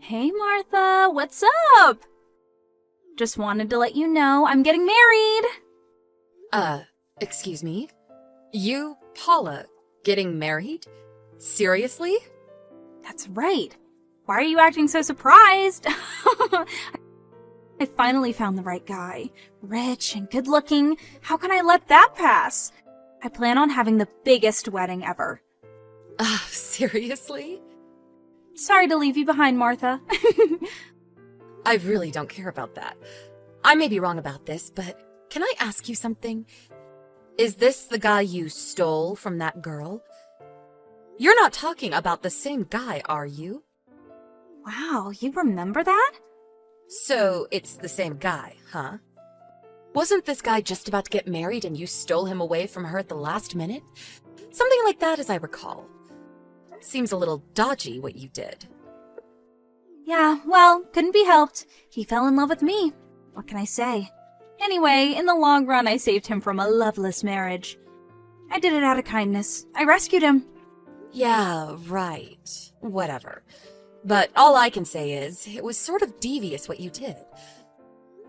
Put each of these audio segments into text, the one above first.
Hey Martha, what's up? Just wanted to let you know I'm getting married. Excuse me? You, Paula, getting married? Seriously? That's right. Why are you acting so surprised? I finally found the right guy. Rich and good looking. How can I let that pass? I plan on having the biggest wedding ever. Seriously? Sorry to leave you behind, Martha. I really don't care about that. I may be wrong about this, but can I ask you something? Is this the guy you stole from that girl? You're not talking about the same guy, are you? Wow, you remember that? So it's the same guy, huh? Wasn't this guy just about to get married and you stole him away from her at the last minute? Something like that, as I recall. Seems a little dodgy what you did. Yeah, well, couldn't be helped. He fell in love with me. What can I say? Anyway, in the long run, I saved him from a loveless marriage. I did it out of kindness. I rescued him. Yeah, right. Whatever. But all I can say is, it was sort of devious what you did.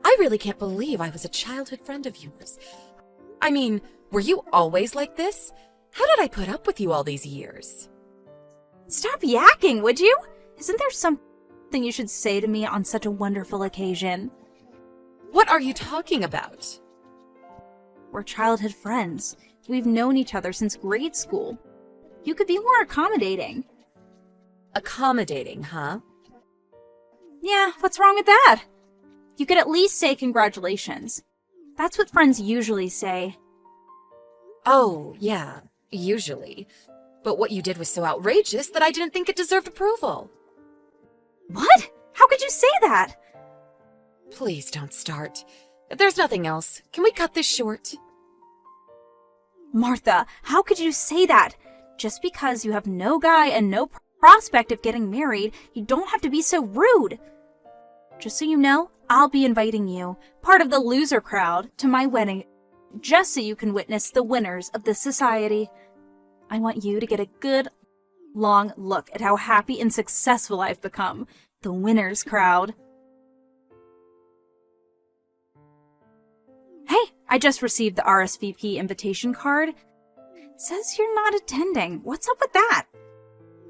I really can't believe I was a childhood friend of yours. I mean, were you always like this? How did I put up with you all these years? Stop yakking, would you? Isn't there something you should say to me on such a wonderful occasion? What are you talking about? We're childhood friends. We've known each other since grade school. You could be more accommodating. Accommodating, huh? Yeah, what's wrong with that? You could at least say congratulations. That's what friends usually say. Oh, yeah, usually. But what you did was so outrageous that I didn't think it deserved approval. What? How could you say that? Please don't start. If there's nothing else, can we cut this short? Martha, how could you say that? Just because you have no guy and no prospect of getting married, you don't have to be so rude. Just so you know, I'll be inviting you, part of the loser crowd, to my wedding, just so you can witness the winners of this society. I want you to get a good, long look at how happy and successful I've become. The winners crowd. Hey, I just received the RSVP invitation card. It says you're not attending. What's up with that?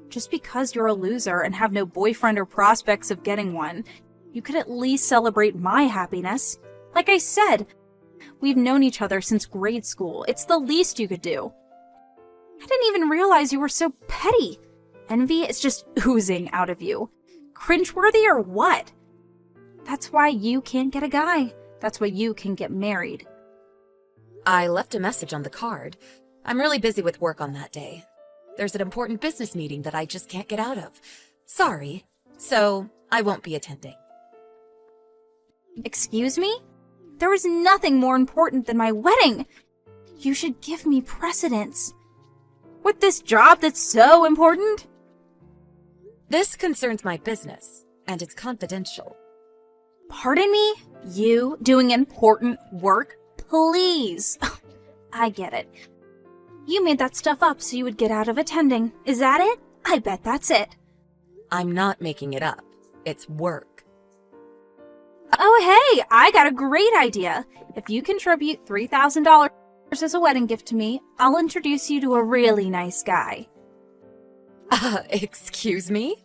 Just because you're a loser and have no boyfriend or prospects of getting one, you could at least celebrate my happiness. Like I said, we've known each other since grade school. It's the least you could do. I didn't even realize you were so petty. Envy is just oozing out of you. Cringeworthy or what? That's why you can't get a guy. That's why you can get married. I left a message on the card. I'm really busy with work on that day. There's an important business meeting that I just can't get out of. Sorry. So, I won't be attending. Excuse me? There is nothing more important than my wedding. You should give me precedence. With this job that's so important? This concerns my business, and it's confidential. Pardon me? You doing important work? Please. I get it. You made that stuff up so you would get out of attending. Is that it? I bet that's it. I'm not making it up. It's work. Oh, hey, I got a great idea. If you contribute $3,000 as a wedding gift to me, I'll introduce you to a really nice guy. Excuse me?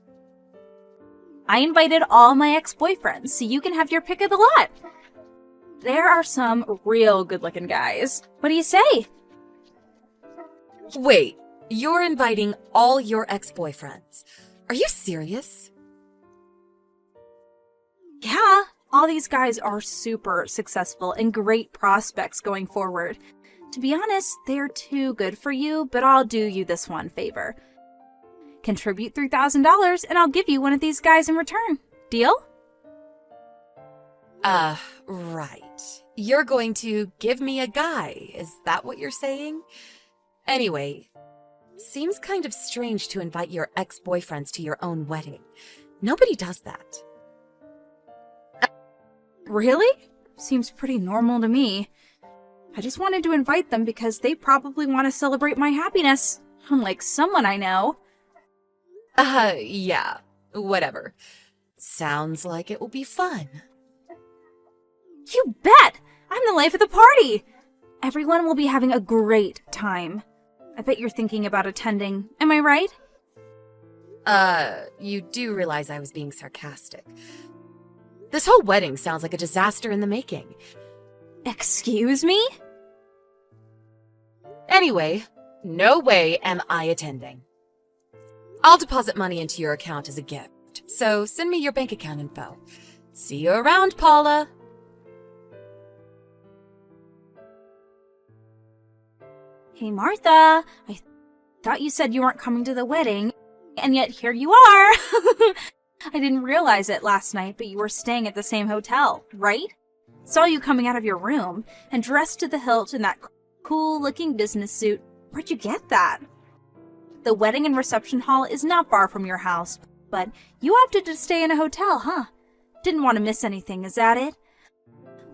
I invited all my ex-boyfriends, so you can have your pick of the lot. There are some real good-looking guys. What do you say? Wait, you're inviting all your ex-boyfriends. Are you serious? Yeah, all these guys are super successful and great prospects going forward. To be honest, they're too good for you, but I'll do you this one favor. Contribute $3,000 and I'll give you one of these guys in return. Deal? Right. You're going to give me a guy, is that what you're saying? Anyway, seems kind of strange to invite your ex-boyfriends to your own wedding. Nobody does that. Really? Seems pretty normal to me. I just wanted to invite them because they probably want to celebrate my happiness, unlike someone I know. Yeah, whatever. Sounds like it will be fun. You bet! I'm the life of the party! Everyone will be having a great time. I bet you're thinking about attending, am I right? You do realize I was being sarcastic. This whole wedding sounds like a disaster in the making. Excuse me? Anyway, no way am I attending. I'll deposit money into your account as a gift, so send me your bank account info. See you around, Paula. Hey, Martha, I thought you said you weren't coming to the wedding, and yet here you are. I didn't realize it last night, but you were staying at the same hotel, right? Saw you coming out of your room and dressed to the hilt in that cool-looking business suit. Where'd you get that? The wedding and reception hall is not far from your house, but you opted to stay in a hotel, huh? Didn't want to miss anything, is that it?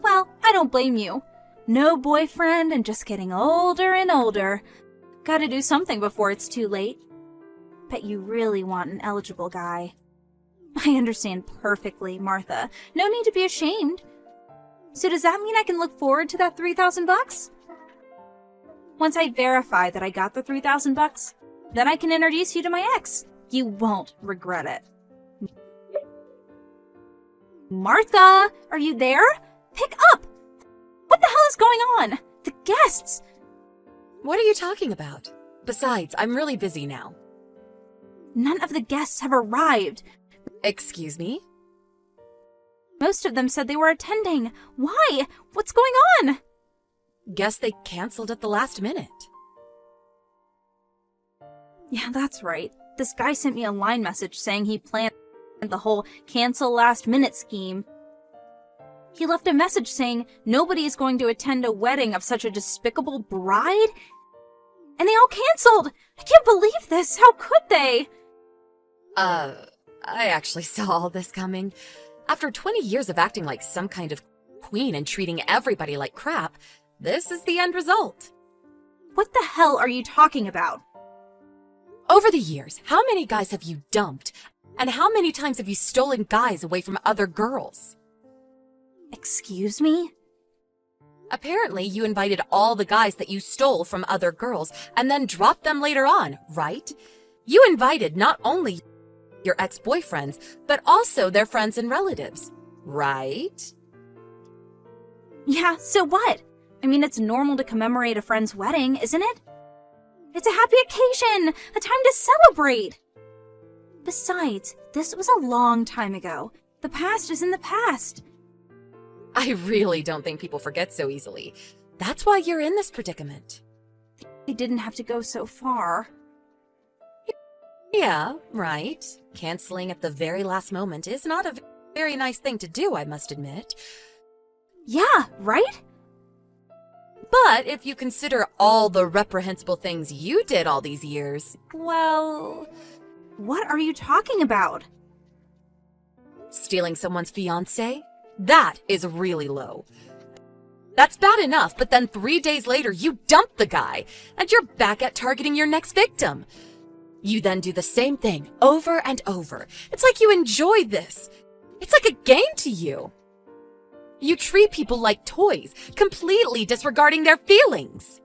Well, I don't blame you. No boyfriend and just getting older and older. Gotta do something before it's too late. Bet you really want an eligible guy. I understand perfectly, Martha. No need to be ashamed. So does that mean I can look forward to that $3,000? Once I verify that I got the $3,000, then I can introduce you to my ex. You won't regret it. Martha, are you there? Pick up! What the hell is going on? The guests! What are you talking about? Besides, I'm really busy now. None of the guests have arrived. Excuse me? Most of them said they were attending. Why? What's going on? Guess they canceled at the last minute. Yeah, that's right. This guy sent me a line message saying he planned the whole cancel last minute scheme. He left a message saying nobody is going to attend a wedding of such a despicable bride. And they all canceled! I can't believe this! How could they? I actually saw all this coming. After 20 years of acting like some kind of queen and treating everybody like crap, this is the end result. What the hell are you talking about? Over the years, how many guys have you dumped? And how many times have you stolen guys away from other girls? Excuse me? Apparently, you invited all the guys that you stole from other girls and then dropped them later on, right? You invited not only your ex-boyfriends, but also their friends and relatives, right? Yeah, so what? I mean, it's normal to commemorate a friend's wedding, isn't it? It's a happy occasion, a time to celebrate. Besides, this was a long time ago. The past is in the past. I really don't think people forget so easily. That's why you're in this predicament. They didn't have to go so far. Yeah, right. Canceling at the very last moment is not a very nice thing to do, I must admit. Yeah, right? But if you consider all the reprehensible things you did all these years, well... What are you talking about? Stealing someone's fiancé? That is really low. That's bad enough, but then 3 days later you dump the guy, and you're back at targeting your next victim. You then do the same thing over and over. It's like you enjoy this. It's like a game to you. You treat people like toys, completely disregarding their feelings.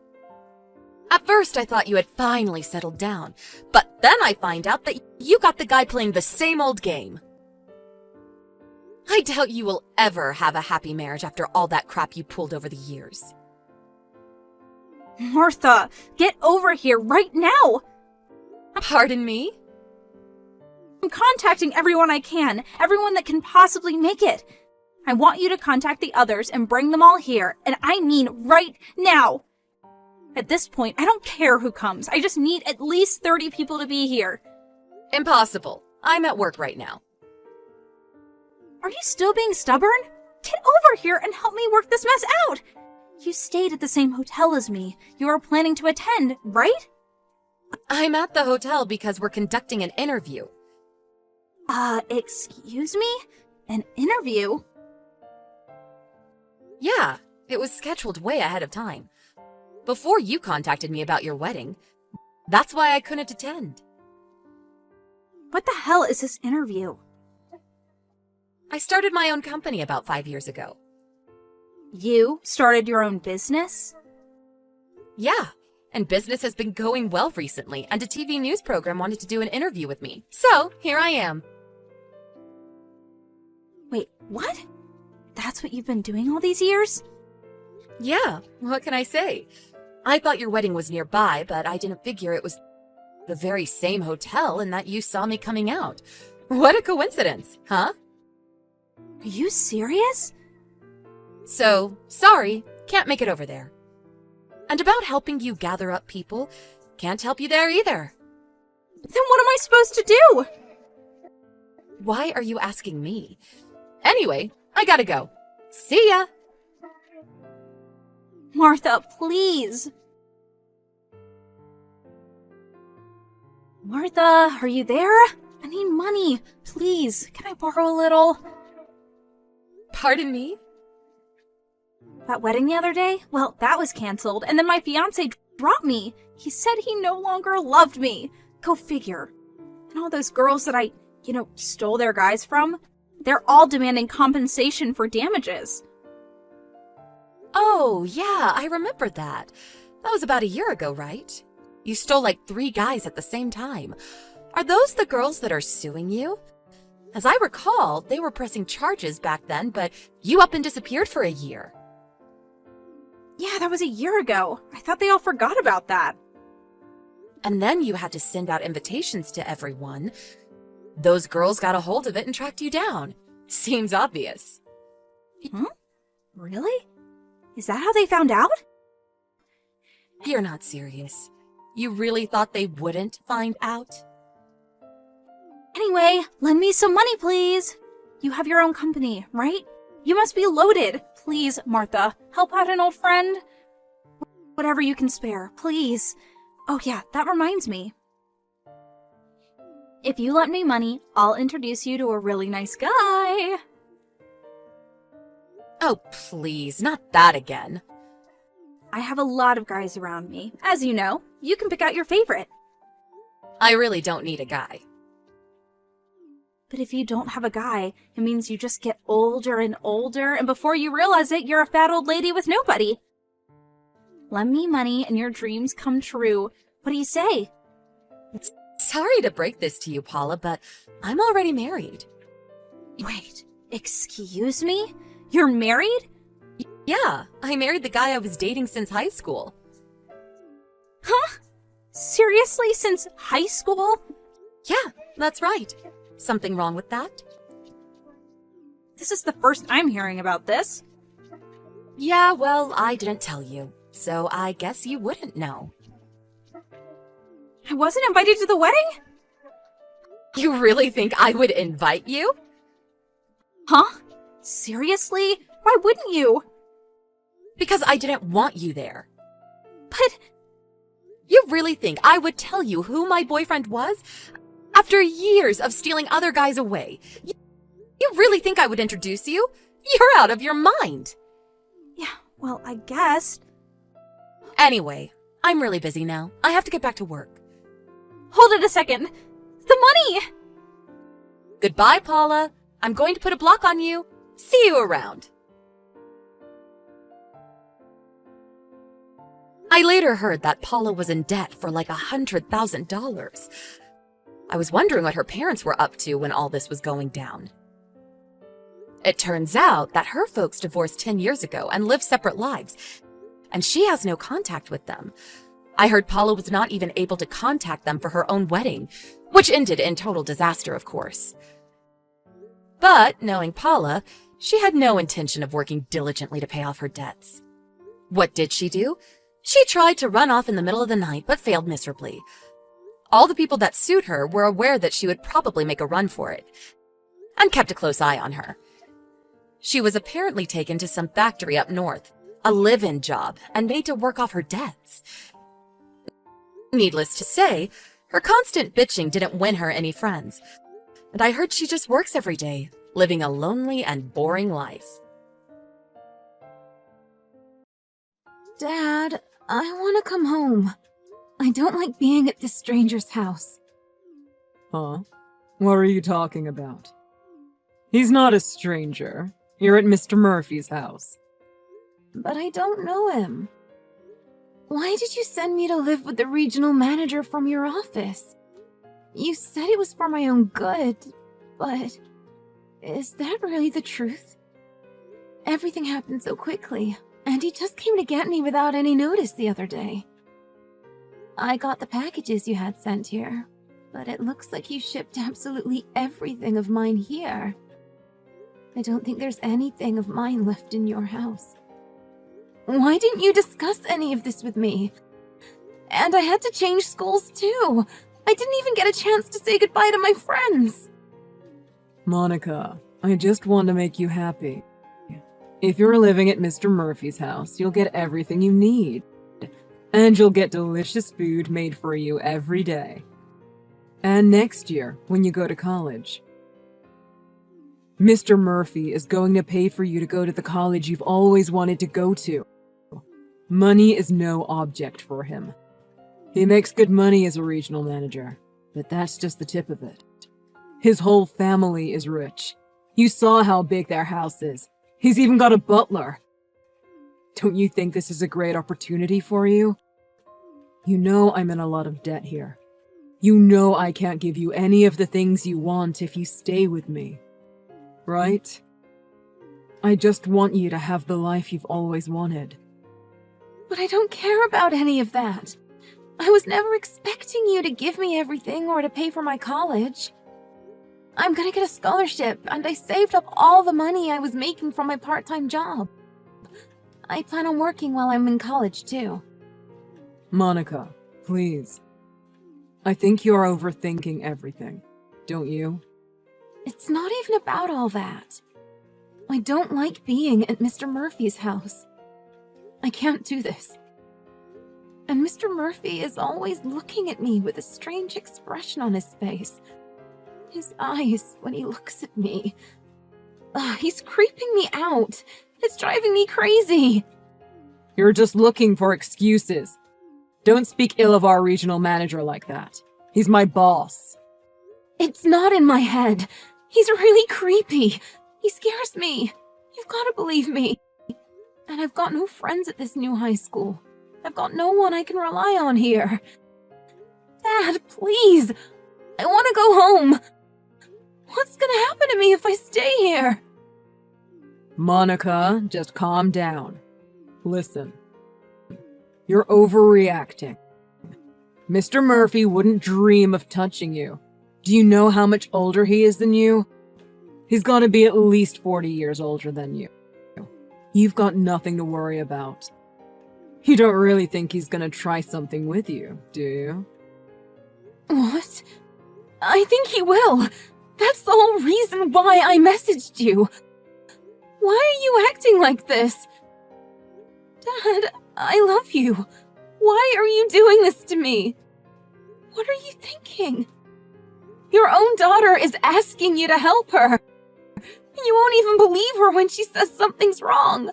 At first, I thought you had finally settled down, but then I find out that you got the guy playing the same old game. I doubt you will ever have a happy marriage after all that crap you pulled over the years. Martha, get over here right now! Pardon me? I'm contacting everyone I can, everyone that can possibly make it. I want you to contact the others and bring them all here, and I mean right now. At this point, I don't care who comes. I just need at least 30 people to be here. Impossible. I'm at work right now. Are you still being stubborn? Get over here and help me work this mess out. You stayed at the same hotel as me. You are planning to attend, right? I'm at the hotel because we're conducting an interview. Excuse me? An interview? Yeah, it was scheduled way ahead of time. Before you contacted me about your wedding. That's why I couldn't attend. What the hell is this interview? I started my own company about 5 years ago. You started your own business? Yeah, and business has been going well recently, and a TV news program wanted to do an interview with me. So, here I am. Wait, what? That's what you've been doing all these years? Yeah, what can I say? I thought your wedding was nearby, but I didn't figure it was the very same hotel and that you saw me coming out. What a coincidence, huh? Are you serious? So, sorry, can't make it over there. And about helping you gather up people, can't help you there either. Then what am I supposed to do? Why are you asking me? Anyway, I gotta go. See ya! Martha, please. Martha, are you there? I need money. Please, can I borrow a little? Pardon me? That wedding the other day? Well, that was canceled, and then my fiancé dropped me. He said he no longer loved me. Go figure. And all those girls that I, stole their guys from, they're all demanding compensation for damages. Oh, yeah, I remember that. That was about a year ago, right? You stole like 3 guys at the same time. Are those the girls that are suing you? As I recall, they were pressing charges back then, but you up and disappeared for a year. Yeah, that was a year ago. I thought they all forgot about that. And then you had to send out invitations to everyone. Those girls got a hold of it and tracked you down. Seems obvious. Really? Is that how they found out? You're not serious. You really thought they wouldn't find out? Anyway, lend me some money, please. You have your own company, right? You must be loaded. Please, Martha, help out an old friend. Whatever you can spare, please. Oh yeah, that reminds me. If you lend me money, I'll introduce you to a really nice guy. Oh, please, not that again. I have a lot of guys around me. As you know, you can pick out your favorite. I really don't need a guy. But if you don't have a guy, it means you just get older and older, and before you realize it, you're a fat old lady with nobody. Lend me money and your dreams come true. What do you say? Sorry to break this to you, Paula, but I'm already married. Wait, excuse me? You're married? Yeah, I married the guy I was dating since high school. Huh? Seriously, since high school? Yeah, that's right. Something wrong with that? This is the first I'm hearing about this. Yeah, well, I didn't tell you, so I guess you wouldn't know. I wasn't invited to the wedding? You really think I would invite you? Huh? Seriously? Why wouldn't you? Because I didn't want you there. But... You really think I would tell you who my boyfriend was? After years of stealing other guys away. You really think I would introduce you? You're out of your mind. Yeah, well, I guess. Anyway, I'm really busy now. I have to get back to work. Hold it a second. The money! Goodbye, Paula. I'm going to put a block on you. See you around. I later heard that Paula was in debt for like $100,000. I was wondering what her parents were up to when all this was going down. It turns out that her folks divorced 10 years ago and live separate lives, and she has no contact with them. I heard Paula was not even able to contact them for her own wedding, which ended in total disaster, of course. But, knowing Paula, she had no intention of working diligently to pay off her debts. What did she do? She tried to run off in the middle of the night, but failed miserably. All the people that sued her were aware that she would probably make a run for it, and kept a close eye on her. She was apparently taken to some factory up north, a live-in job, and made to work off her debts. Needless to say, her constant bitching didn't win her any friends, and I heard she just works every day, living a lonely and boring life. Dad, I want to come home. I don't like being at this stranger's house. Huh? What are you talking about? He's not a stranger. You're at Mr. Murphy's house. But I don't know him. Why did you send me to live with the regional manager from your office? You said it was for my own good, but is that really the truth? Everything happened so quickly, and he just came to get me without any notice the other day. I got the packages you had sent here, but it looks like you shipped absolutely everything of mine here. I don't think there's anything of mine left in your house. Why didn't you discuss any of this with me? And I had to change schools too. I didn't even get a chance to say goodbye to my friends. Monica, I just want to make you happy. If you're living at Mr. Murphy's house, you'll get everything you need. And you'll get delicious food made for you every day. And next year, when you go to college, Mr. Murphy is going to pay for you to go to the college you've always wanted to go to. Money is no object for him. He makes good money as a regional manager, but that's just the tip of it. His whole family is rich. You saw how big their house is. He's even got a butler. Don't you think this is a great opportunity for you? You know I'm in a lot of debt here. You know I can't give you any of the things you want if you stay with me. Right? I just want you to have the life you've always wanted. But I don't care about any of that. I was never expecting you to give me everything or to pay for my college. I'm gonna get a scholarship, and I saved up all the money I was making from my part-time job. I plan on working while I'm in college, too. Monica, please. I think you're overthinking everything, don't you? It's not even about all that. I don't like being at Mr. Murphy's house. I can't do this. And Mr. Murphy is always looking at me with a strange expression on his face. His eyes when he looks at me. He's creeping me out. It's driving me crazy. You're just looking for excuses. Don't speak ill of our regional manager like that. He's my boss. It's not in my head. He's really creepy. He scares me. You've got to believe me. And I've got no friends at this new high school. I've got no one I can rely on here. Dad, please. I want to go home. What's gonna happen to me if I stay here? Monica, just calm down. Listen. You're overreacting. Mr. Murphy wouldn't dream of touching you. Do you know how much older he is than you? He's gotta be at least 40 years older than you. You've got nothing to worry about. You don't really think he's gonna try something with you, do you? What? I think he will. That's the whole reason why I messaged you. Why are you acting like this? Dad, I love you. Why are you doing this to me? What are you thinking? Your own daughter is asking you to help her. You won't even believe her when she says something's wrong.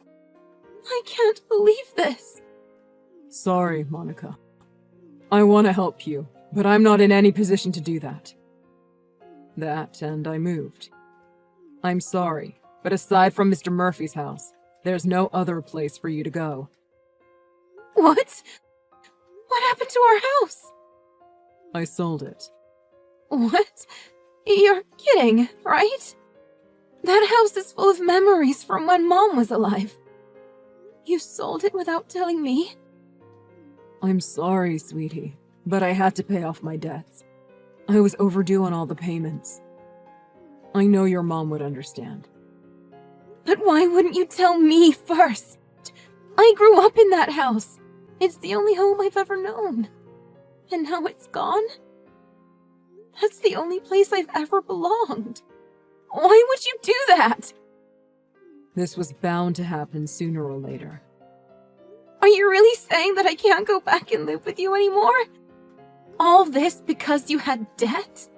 I can't believe this. Sorry, Monica. I want to help you, but I'm not in any position to do that. And I moved. I'm sorry, but aside from Mr. Murphy's house, there's no other place for you to go. What? What happened to our house? I sold it. What? You're kidding, right? That house is full of memories from when Mom was alive. You sold it without telling me? I'm sorry, sweetie, but I had to pay off my debts. I was overdue on all the payments. I know your mom would understand. But why wouldn't you tell me first? I grew up in that house. It's the only home I've ever known. And now it's gone? That's the only place I've ever belonged. Why would you do that? This was bound to happen sooner or later. Are you really saying that I can't go back and live with you anymore? All this because you had debt?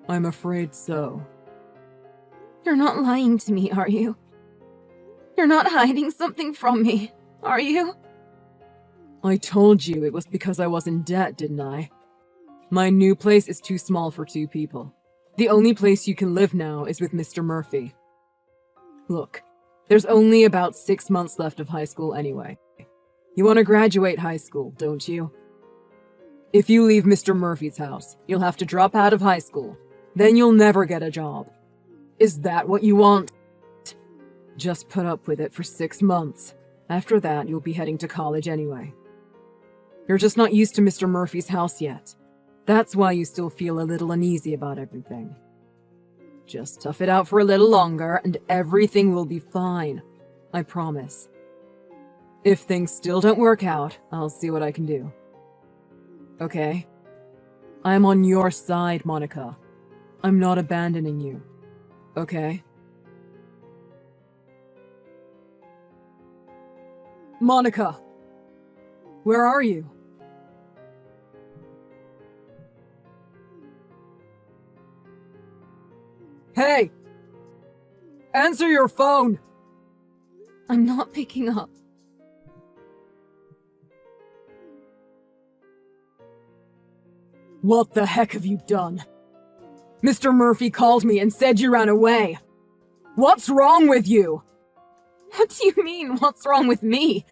I'm afraid so. You're not lying to me, are you? You're not hiding something from me, are you? I told you it was because I was in debt, didn't I? My new place is too small for 2 people. The only place you can live now is with Mr. Murphy. Look, there's only about 6 months left of high school anyway. You want to graduate high school, don't you? If you leave Mr. Murphy's house, you'll have to drop out of high school. Then you'll never get a job. Is that what you want? Just put up with it for 6 months. After that, you'll be heading to college anyway. You're just not used to Mr. Murphy's house yet. That's why you still feel a little uneasy about everything. Just tough it out for a little longer and everything will be fine. I promise. If things still don't work out, I'll see what I can do. Okay? I'm on your side, Monica. I'm not abandoning you. Okay? Monica! Where are you? Hey! Answer your phone! I'm not picking up. What the heck have you done? Mr. Murphy called me and said you ran away. What's wrong with you? What do you mean, what's wrong with me?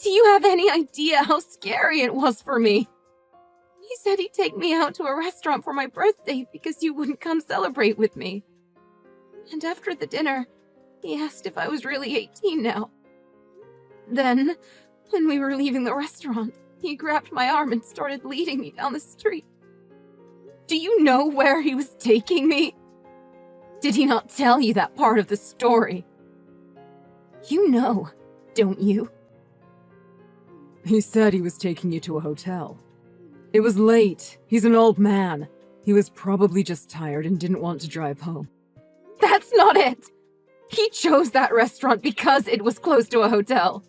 Do you have any idea how scary it was for me? He said he'd take me out to a restaurant for my birthday because you wouldn't come celebrate with me. And after the dinner, he asked if I was really 18 now. Then, when we were leaving the restaurant, he grabbed my arm and started leading me down the street. Do you know where he was taking me? Did he not tell you that part of the story? You know, don't you? He said he was taking you to a hotel. It was late. He's an old man. He was probably just tired and didn't want to drive home. That's not it! He chose that restaurant because it was close to a hotel.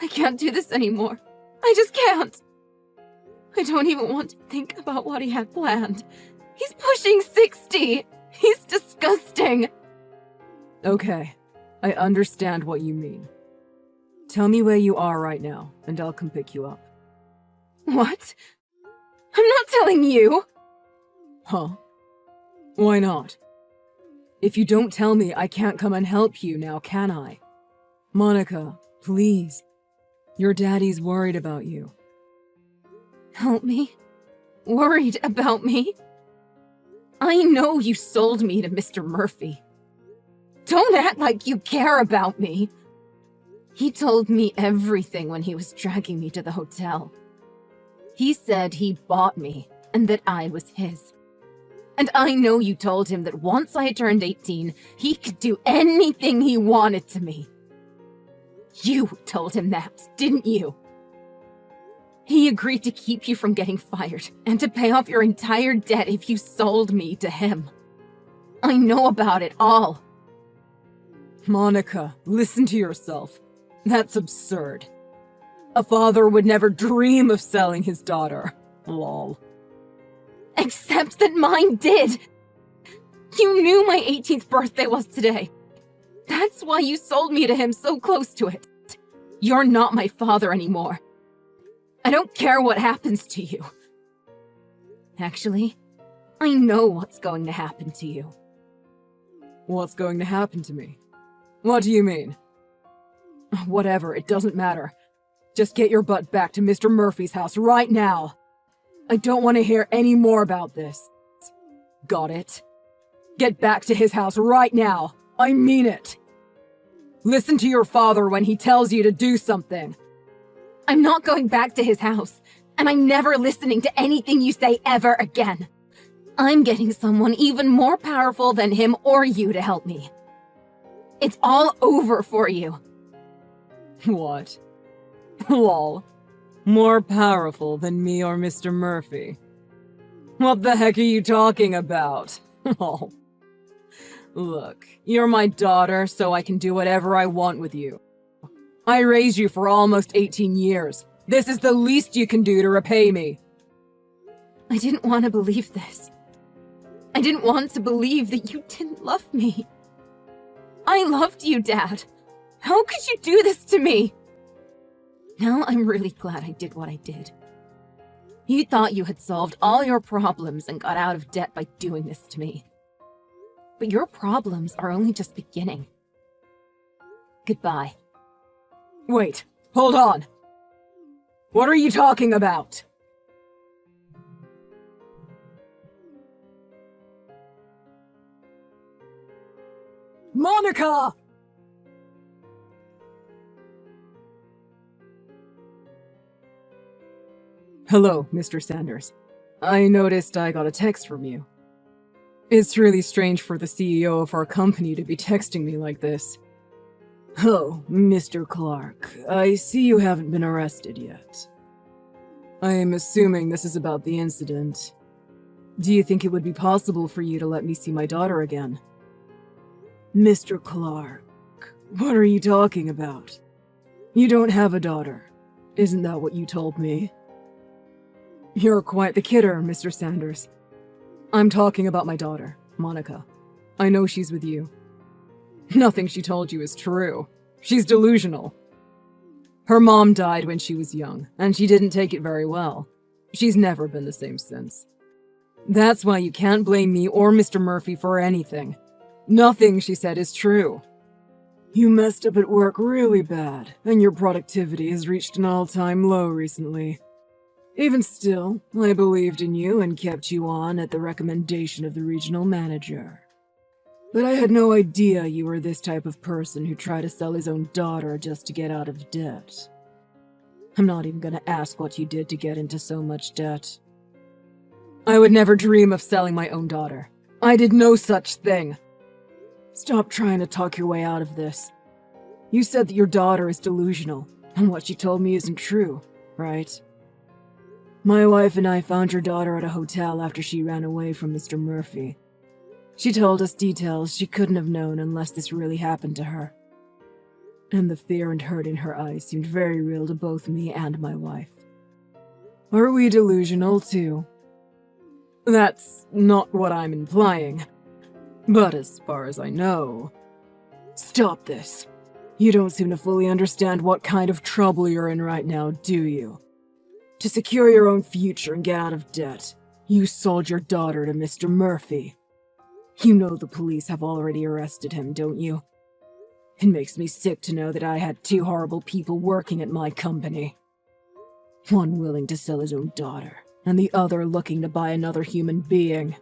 I can't do this anymore. I just can't. I don't even want to think about what he had planned. He's pushing 60. He's disgusting. Okay, I understand what you mean. Tell me where you are right now, and I'll come pick you up. What? I'm not telling you. Huh? Why not? If you don't tell me, I can't come and help you now, can I? Monica, please. Your daddy's worried about you. Help me? Worried about me? I know you sold me to Mr. Murphy. Don't act like you care about me. He told me everything when he was dragging me to the hotel. He said he bought me and that I was his. And I know you told him that once I had turned 18, he could do anything he wanted to me. You told him that, didn't you? He agreed to keep you from getting fired and to pay off your entire debt if you sold me to him. I know about it all. Monica, listen to yourself. That's absurd. A father would never dream of selling his daughter. Lol. Except that mine did. You knew my 18th birthday was today. That's why you sold me to him so close to it. You're not my father anymore. I don't care what happens to you. Actually, I know what's going to happen to you. What's going to happen to me? What do you mean? Whatever, it doesn't matter. Just get your butt back to Mr. Murphy's house right now. I don't want to hear any more about this. Got it? Get back to his house right now. I mean it. Listen to your father when he tells you to do something. I'm not going back to his house, and I'm never listening to anything you say ever again. I'm getting someone even more powerful than him or you to help me. It's all over for you. What? Lol. More powerful than me or Mr. Murphy. What the heck are you talking about? Oh. Look, you're my daughter, so I can do whatever I want with you. I raised you for almost 18 years. This is the least you can do to repay me. I didn't want to believe this. I didn't want to believe that you didn't love me. I loved you, Dad. How could you do this to me? Now I'm really glad I did what I did. You thought you had solved all your problems and got out of debt by doing this to me. But your problems are only just beginning. Goodbye. Wait, hold on. What are you talking about? Monica! Hello, Mr. Sanders. I noticed I got a text from you. It's really strange for the CEO of our company to be texting me like this. Oh, Mr. Clark, I see you haven't been arrested yet. I am assuming this is about the incident. Do you think it would be possible for you to let me see my daughter again? Mr. Clark, what are you talking about? You don't have a daughter. Isn't that what you told me? You're quite the kidder, Mr. Sanders. I'm talking about my daughter, Monica. I know she's with you. Nothing she told you is true. She's delusional. Her mom died when she was young, and she didn't take it very well. She's never been the same since. That's why you can't blame me or Mr. Murphy for anything. Nothing she said is true. You messed up at work really bad, and your productivity has reached an all-time low recently. Even still, I believed in you and kept you on at the recommendation of the regional manager. But I had no idea you were this type of person who tried to sell his own daughter just to get out of debt. I'm not even gonna ask what you did to get into so much debt. I would never dream of selling my own daughter. I did no such thing. Stop trying to talk your way out of this. You said that your daughter is delusional, and what she told me isn't true, right? My wife and I found your daughter at a hotel after she ran away from Mr. Murphy. She told us details she couldn't have known unless this really happened to her. And the fear and hurt in her eyes seemed very real to both me and my wife. Are we delusional too? That's not what I'm implying. But as far as I know... Stop this. You don't seem to fully understand what kind of trouble you're in right now, do you? To secure your own future and get out of debt, you sold your daughter to Mr. Murphy. You know the police have already arrested him, don't you? It makes me sick to know that I had two horrible people working at my company. One willing to sell his own daughter, and the other looking to buy another human being.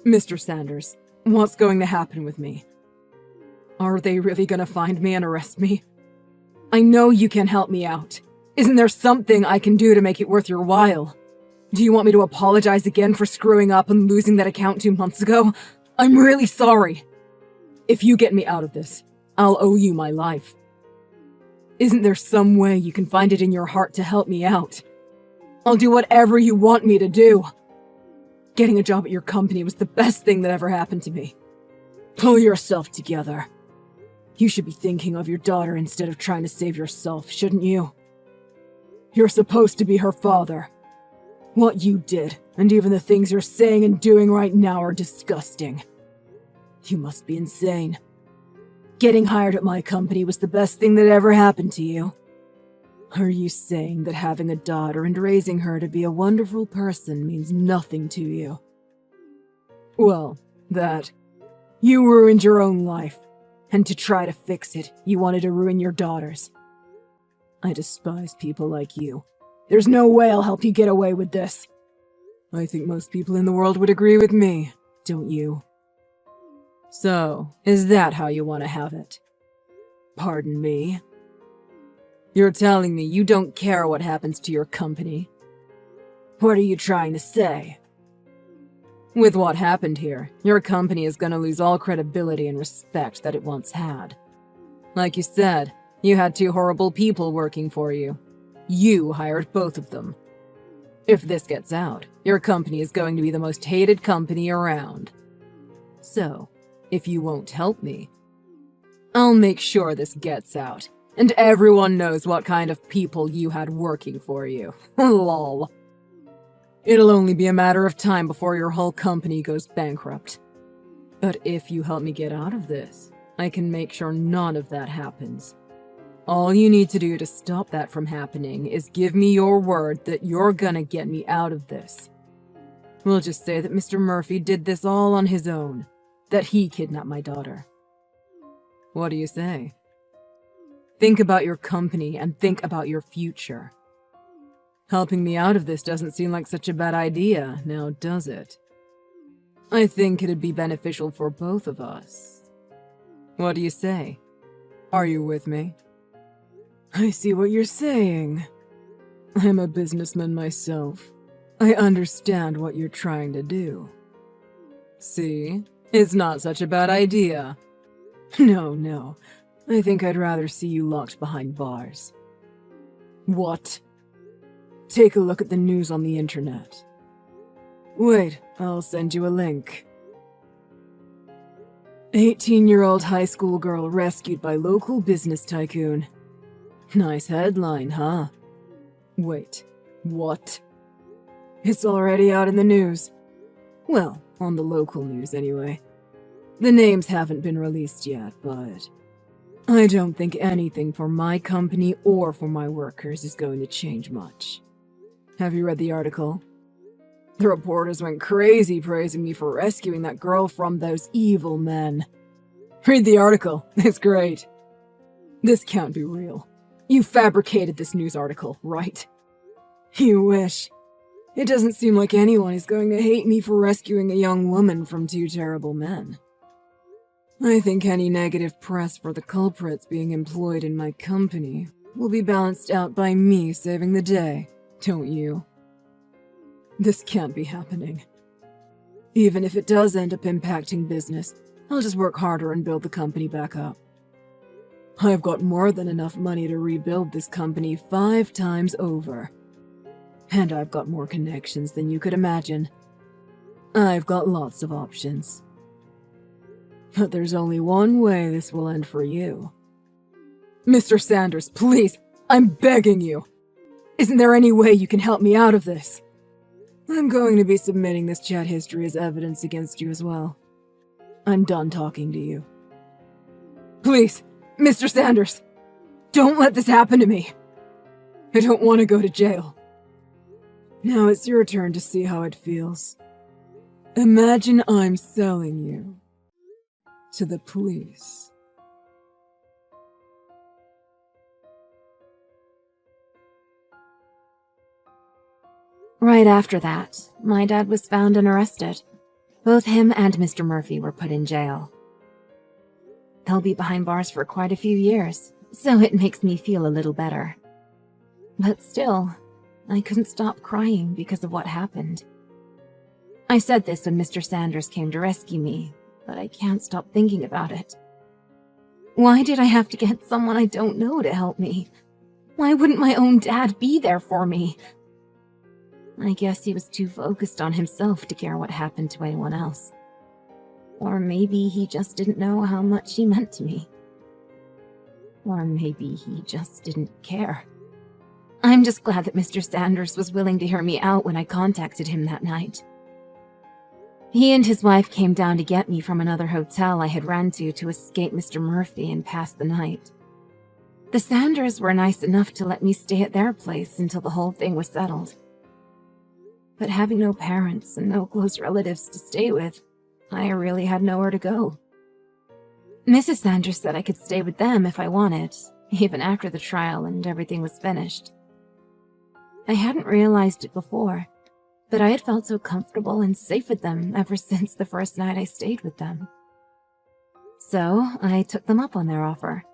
Mr. Sanders, what's going to happen with me? Are they really going to find me and arrest me? I know you can help me out. Isn't there something I can do to make it worth your while? Do you want me to apologize again for screwing up and losing that account 2 months ago? I'm really sorry. If you get me out of this, I'll owe you my life. Isn't there some way you can find it in your heart to help me out? I'll do whatever you want me to do. Getting a job at your company was the best thing that ever happened to me. Pull yourself together. You should be thinking of your daughter instead of trying to save yourself, shouldn't you? You're supposed to be her father. What you did, and even the things you're saying and doing right now are disgusting. You must be insane. Getting hired at my company was the best thing that ever happened to you. Are you saying that having a daughter and raising her to be a wonderful person means nothing to you? Well, that. You ruined your own life, and to try to fix it, you wanted to ruin your daughter's. I despise people like you. There's no way I'll help you get away with this. I think most people in the world would agree with me, don't you? So, is that how you want to have it? Pardon me? You're telling me you don't care what happens to your company? What are you trying to say? With what happened here, your company is going to lose all credibility and respect that it once had. Like you said, you had two horrible people working for you. You hired both of them. If this gets out, your company is going to be the most hated company around. So, if you won't help me, I'll make sure this gets out, and everyone knows what kind of people you had working for you. Lol. It'll only be a matter of time before your whole company goes bankrupt. But if you help me get out of this, I can make sure none of that happens. All you need to do to stop that from happening is give me your word that you're gonna get me out of this. We'll just say that Mr. Murphy did this all on his own, that he kidnapped my daughter. What do you say? Think about your company and think about your future. Helping me out of this doesn't seem like such a bad idea, now does it? I think it'd be beneficial for both of us. What do you say? Are you with me? I see what you're saying. I'm a businessman myself. I understand what you're trying to do. See? It's not such a bad idea. No. I think I'd rather see you locked behind bars. What? Take a look at the news on the internet. Wait, I'll send you a link. 18-year-old high school girl rescued by local business tycoon. Nice headline, huh? Wait, what? It's already out in the news. Well, on the local news anyway. The names haven't been released yet, but I don't think anything for my company or for my workers is going to change much. Have you read the article? The reporters went crazy praising me for rescuing that girl from those evil men. Read the article, it's great. This can't be real. You fabricated this news article, right? You wish. It doesn't seem like anyone is going to hate me for rescuing a young woman from two terrible men. I think any negative press for the culprits being employed in my company will be balanced out by me saving the day, don't you? This can't be happening. Even if it does end up impacting business, I'll just work harder and build the company back up. I've got more than enough money to rebuild this company 5 times over. And I've got more connections than you could imagine. I've got lots of options. But there's only one way this will end for you. Mr. Sanders, please, I'm begging you. Isn't there any way you can help me out of this? I'm going to be submitting this chat history as evidence against you as well. I'm done talking to you. Please, Mr. Sanders, don't let this happen to me. I don't want to go to jail. Now it's your turn to see how it feels. Imagine I'm selling you to the police. Right after that, my dad was found and arrested. Both him and Mr. Murphy were put in jail. They'll be behind bars for quite a few years, so it makes me feel a little better. But still, I couldn't stop crying because of what happened. I said this when Mr. Sanders came to rescue me, but I can't stop thinking about it. Why did I have to get someone I don't know to help me? Why wouldn't my own dad be there for me? I guess he was too focused on himself to care what happened to anyone else. Or maybe he just didn't know how much he meant to me. Or maybe he just didn't care. I'm just glad that Mr. Sanders was willing to hear me out when I contacted him that night. He and his wife came down to get me from another hotel I had run to escape Mr. Murphy and pass the night. The Sanders were nice enough to let me stay at their place until the whole thing was settled. But having no parents and no close relatives to stay with, I really had nowhere to go. Mrs. Sanders said I could stay with them if I wanted, even after the trial and everything was finished. I hadn't realized it before, but I had felt so comfortable and safe with them ever since the first night I stayed with them. So I took them up on their offer.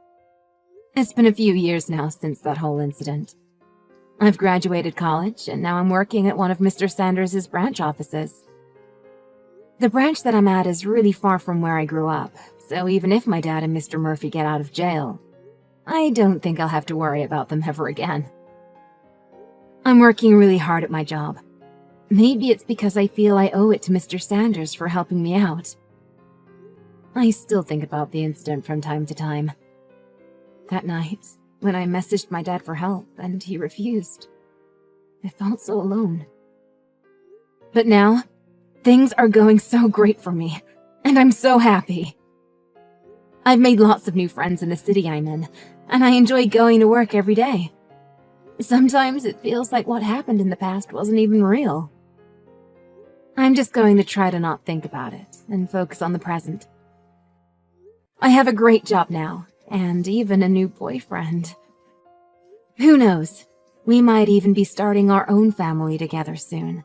It's been a few years now since that whole incident. I've graduated college, and now I'm working at one of Mr. Sanders' branch offices. The branch that I'm at is really far from where I grew up, so even if my dad and Mr. Murphy get out of jail, I don't think I'll have to worry about them ever again. I'm working really hard at my job. Maybe it's because I feel I owe it to Mr. Sanders for helping me out. I still think about the incident from time to time. That night, when I messaged my dad for help and he refused, I felt so alone. But now, things are going so great for me, and I'm so happy. I've made lots of new friends in the city I'm in, and I enjoy going to work every day. Sometimes it feels like what happened in the past wasn't even real. I'm just going to try to not think about it and focus on the present. I have a great job now, and even a new boyfriend. Who knows? We might even be starting our own family together soon.